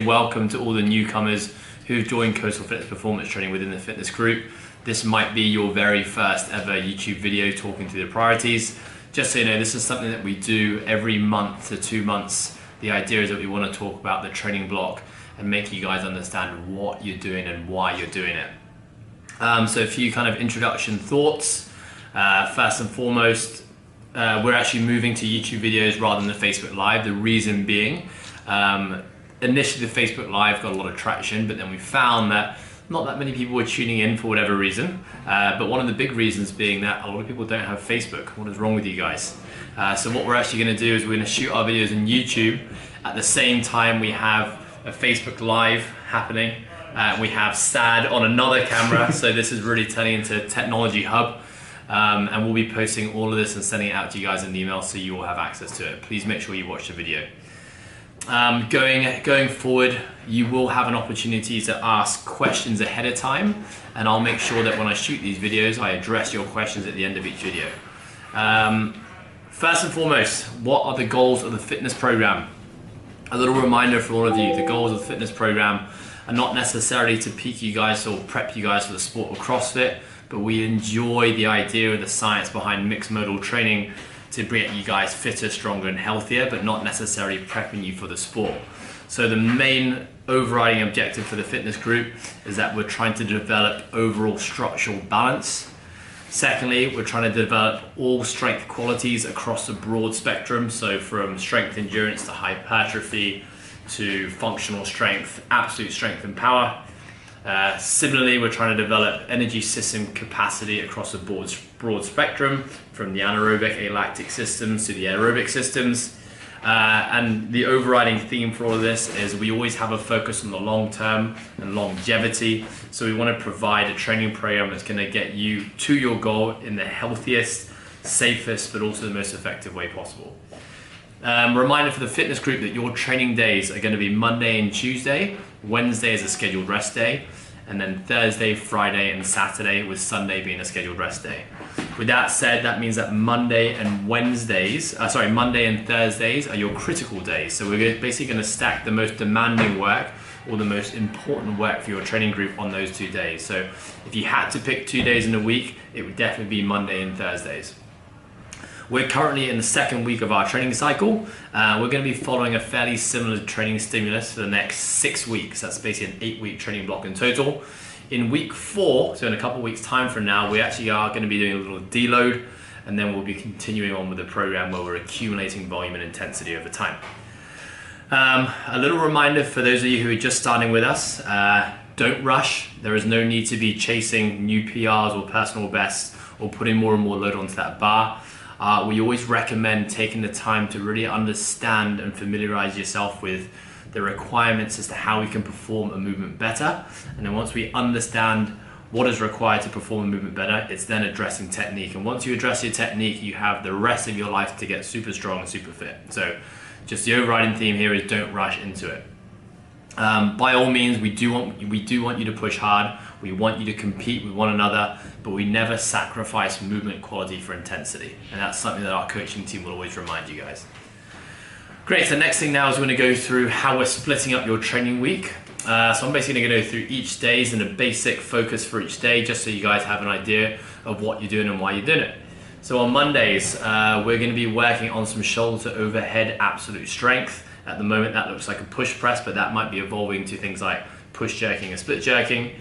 Welcome to all the newcomers who've joined Coastal Fitness Performance Training within the fitness group. This might be your very first ever YouTube video talking through the priorities. Just so you know, this is something that we do every month to 2 months. The idea is that we want to talk about the training block and make you guys understand what you're doing and why you're doing it. So a few kind of introduction thoughts. First and foremost, we're actually moving to YouTube videos rather than the Facebook Live. The reason being, initially the Facebook Live got a lot of traction, but then we found that not that many people were tuning in for whatever reason. But one of the big reasons being that a lot of people don't have Facebook. What is wrong with you guys? So what we're actually going to do is we're going to shoot our videos on YouTube. At the same time we have a Facebook Live happening. We have Sad on another camera, so this is really turning into a technology hub. And we'll be posting all of this and sending it out to you guys in an email so you all have access to it. Please make sure you watch the video. Going forward, you will have an opportunity to ask questions ahead of time, and I'll make sure that when I shoot these videos, I address your questions at the end of each video. First and foremost, what are the goals of the fitness program? A little reminder for all of you, the goals of the fitness program are not necessarily to peak you guys or prep you guys for the sport of CrossFit, but we enjoy the idea of the science behind mixed modal training to get you guys fitter, stronger and healthier, but not necessarily prepping you for the sport. So the main overriding objective for the fitness group is that we're trying to develop overall structural balance. Secondly, we're trying to develop all strength qualities across a broad spectrum, so from strength endurance to hypertrophy to functional strength, absolute strength and power. Similarly, we're trying to develop energy system capacity across a broad spectrum, from the anaerobic alactic systems to the aerobic systems. And the overriding theme for all of this is we always have a focus on the long term and longevity. So we want to provide a training program that's going to get you to your goal in the healthiest, safest, but also the most effective way possible. Reminder for the fitness group that your training days are going to be Monday and Tuesday. Wednesday is a scheduled rest day, and then Thursday, Friday and Saturday, with Sunday being a scheduled rest day. With that said, that means that Monday and Thursdays are your critical days. So we're basically going to stack the most demanding work or the most important work for your training group on those 2 days. So if you had to pick 2 days in a week, it would definitely be Monday and Thursdays. We're currently in the second week of our training cycle. We're going to be following a fairly similar training stimulus for the next 6 weeks. That's basically an 8-week training block in total. In week 4, so in a couple of weeks time from now, we actually are going to be doing a little deload, and then we'll be continuing on with the program where we're accumulating volume and intensity over time. A little reminder for those of you who are just starting with us, don't rush. There is no need to be chasing new PRs or personal bests or putting more and more load onto that bar. We always recommend taking the time to really understand and familiarize yourself with the requirements as to how we can perform a movement better. And then once we understand what is required to perform a movement better, it's then addressing technique. And once you address your technique, you have the rest of your life to get super strong and super fit. So just the overriding theme here is don't rush into it. By all means, we do want you to push hard. We want you to compete with one another, but we never sacrifice movement quality for intensity. And that's something that our coaching team will always remind you guys. Great, so next thing now is we're going to go through how we're splitting up your training week. So I'm basically going to go through each days and a basic focus for each day, just so you guys have an idea of what you're doing and why you're doing it. So on Mondays, we're going to be working on some shoulder to overhead absolute strength. At the moment that looks like a push press, but that might be evolving to things like push jerking and split jerking.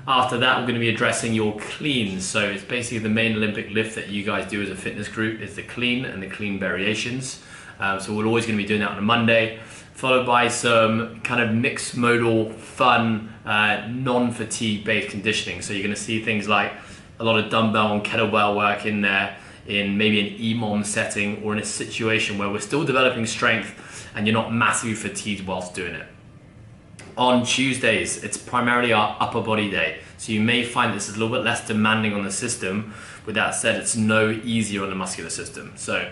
After that, we're going to be addressing your cleans. So it's basically the main Olympic lift that you guys do as a fitness group is the clean and the clean variations. So we're always going to be doing that on a Monday, followed by some kind of mixed modal, fun, non-fatigue based conditioning. So you're going to see things like a lot of dumbbell and kettlebell work in there, in maybe an EMOM setting or in a situation where we're still developing strength and you're not massively fatigued whilst doing it. On Tuesdays, it's primarily our upper body day. So you may find this is a little bit less demanding on the system. With that said, it's no easier on the muscular system. So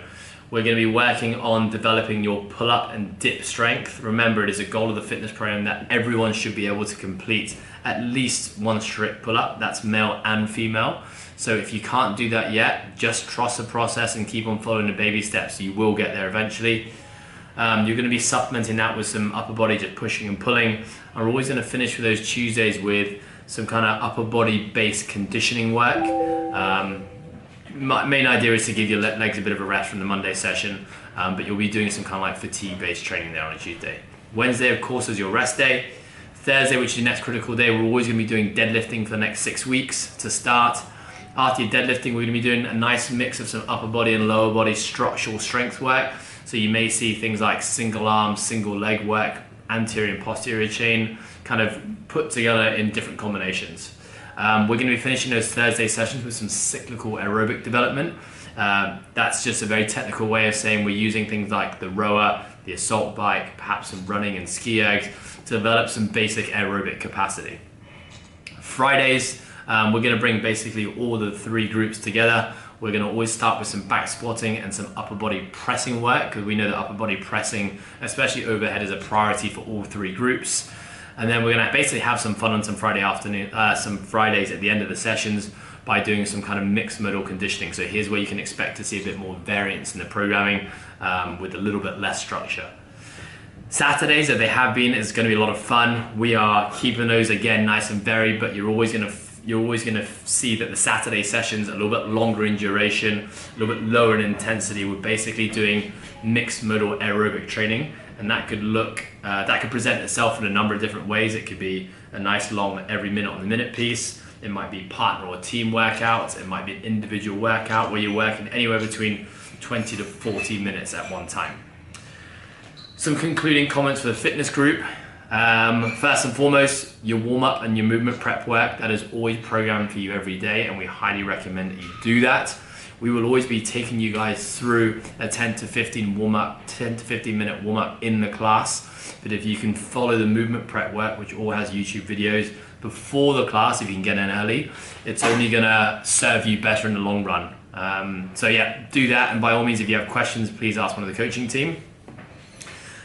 we're going to be working on developing your pull-up and dip strength. Remember, it is a goal of the fitness program that everyone should be able to complete at least one strict pull-up. That's male and female. So if you can't do that yet, just trust the process and keep on following the baby steps. You will get there eventually. You're going to be supplementing that with some upper body, just pushing and pulling. And we're always going to finish with those Tuesdays with some kind of upper body based conditioning work. My main idea is to give your legs a bit of a rest from the Monday session, but you'll be doing some kind of like fatigue based training there on a Tuesday. Wednesday, of course, is your rest day. Thursday, which is your next critical day, we're always going to be doing deadlifting for the next 6 weeks to start. After your deadlifting, we're going to be doing a nice mix of some upper body and lower body structural strength work. So you may see things like single arm, single leg work, anterior and posterior chain, kind of put together in different combinations. We're going to be finishing those Thursday sessions with some cyclical aerobic development. That's just a very technical way of saying we're using things like the rower, the assault bike, perhaps some running and ski ergs to develop some basic aerobic capacity. Fridays, we're going to bring basically all the 3 groups together. We're going to always start with some back squatting and some upper body pressing work, because we know that upper body pressing, especially overhead, is a priority for all 3 groups. And then we're going to basically have some fun on some some Fridays at the end of the sessions by doing some kind of mixed modal conditioning. So here's where you can expect to see a bit more variance in the programming with a little bit less structure. Saturdays, as they have been, is going to be a lot of fun. We are keeping those again nice and varied, but you're always going to see that the Saturday sessions are a little bit longer in duration, a little bit lower in intensity. We're basically doing mixed modal aerobic training, and that could present itself in a number of different ways. It could be a nice long every minute on the minute piece. It might be partner or team workouts. It might be an individual workout where you're working anywhere between 20 to 40 minutes at one time. Some concluding comments for the fitness group. First and foremost, your warm-up and your movement prep work, that is always programmed for you every day, and we highly recommend that you do that. We will always be taking you guys through a 10 to 15 minute warm-up in the class. But if you can follow the movement prep work, which all has YouTube videos before the class, if you can get in early, it's only gonna serve you better in the long run. So yeah, do that. And by all means, if you have questions, please ask one of the coaching team.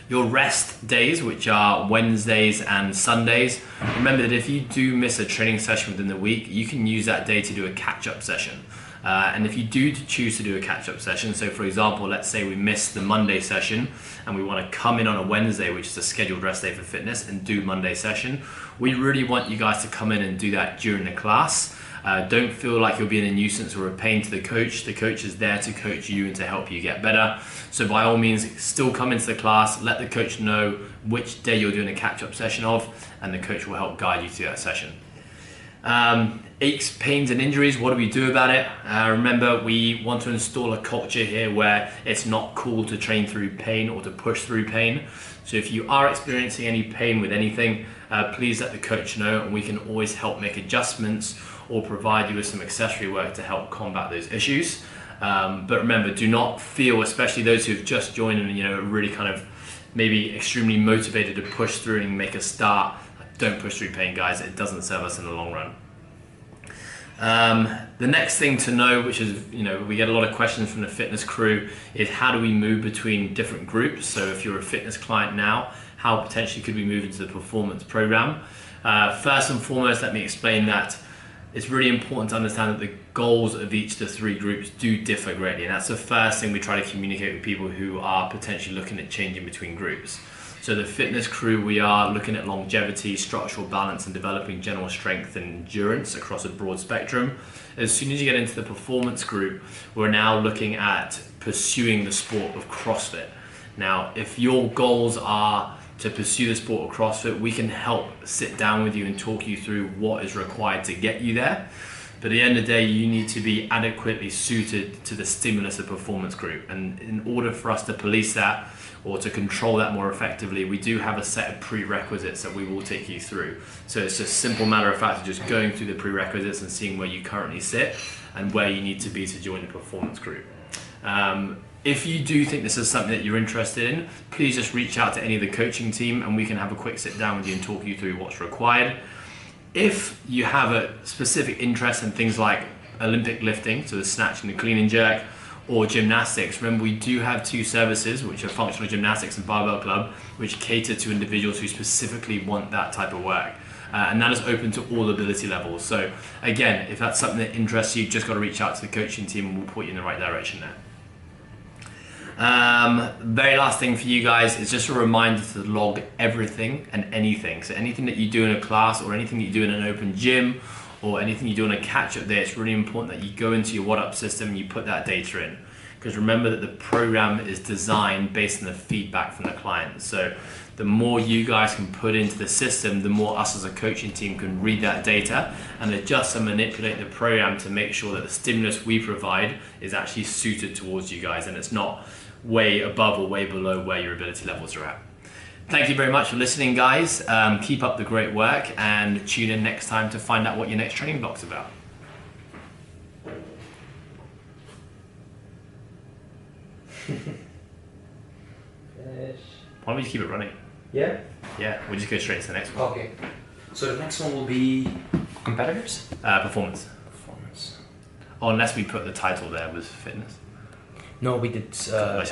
Your rest days, which are Wednesdays and Sundays, remember that if you do miss a training session within the week, you can use that day to do a catch-up session. And if you do choose to do a catch-up session, so for example, let's say we missed the Monday session and we want to come in on a Wednesday, which is a scheduled rest day for fitness, and do Monday session, we really want you guys to come in and do that during the class. Don't feel like you're being a nuisance or a pain to the coach. The coach is there to coach you and to help you get better. So by all means, still come into the class, let the coach know which day you're doing a catch-up session of, and the coach will help guide you through that session. Aches, pains and injuries, what do we do about it? Remember, we want to install a culture here where it's not cool to train through pain or to push through pain. So if you are experiencing any pain with anything, please let the coach know, and we can always help make adjustments or provide you with some accessory work to help combat those issues. But remember, do not feel, especially those who've just joined and are really kind of maybe extremely motivated to push through and make a start, don't push through pain, guys. It doesn't serve us in the long run. The next thing to know, which is, we get a lot of questions from the fitness crew, is how do we move between different groups? So if you're a fitness client now, how potentially could we move into the performance program? First and foremost, let me explain that it's really important to understand that the goals of each of the 3 groups do differ greatly. And that's the first thing we try to communicate with people who are potentially looking at changing between groups. So the fitness crew, we are looking at longevity, structural balance, and developing general strength and endurance across a broad spectrum. As soon as you get into the performance group, we're now looking at pursuing the sport of CrossFit. Now, if your goals are to pursue the sport of CrossFit, we can help sit down with you and talk you through what is required to get you there. But at the end of the day, you need to be adequately suited to the stimulus of performance group. And in order for us to police that or to control that more effectively, we do have a set of prerequisites that we will take you through. So it's just a simple matter of fact of just going through the prerequisites and seeing where you currently sit and where you need to be to join the performance group. If you do think this is something that you're interested in, please just reach out to any of the coaching team and we can have a quick sit down with you and talk you through what's required. If you have a specific interest in things like Olympic lifting, so the snatch and the clean and jerk, or gymnastics, remember we do have 2 services, which are functional gymnastics and barbell club, which cater to individuals who specifically want that type of work. And that is open to all ability levels. So again, if that's something that interests you, just got to reach out to the coaching team and we'll put you in the right direction there. Very last thing for you guys is just a reminder to log everything and anything. So anything that you do in a class or anything that you do in an open gym or anything you do on a catch-up day, it's really important that you go into your WhatUp system and you put that data in. Because remember that the program is designed based on the feedback from the client. So the more you guys can put into the system, the more us as a coaching team can read that data and adjust and manipulate the program to make sure that the stimulus we provide is actually suited towards you guys and it's not way above or way below where your ability levels are at. Thank you very much for listening, guys. Keep up the great work and tune in next time to find out what your next training block's about. Finish. Why don't we just keep it running? Yeah? Yeah, we'll just go straight to the next one. Okay. So the next one will be competitors? Performance. Performance. Oh, unless we put the title there with fitness. No, we did Delicious. explore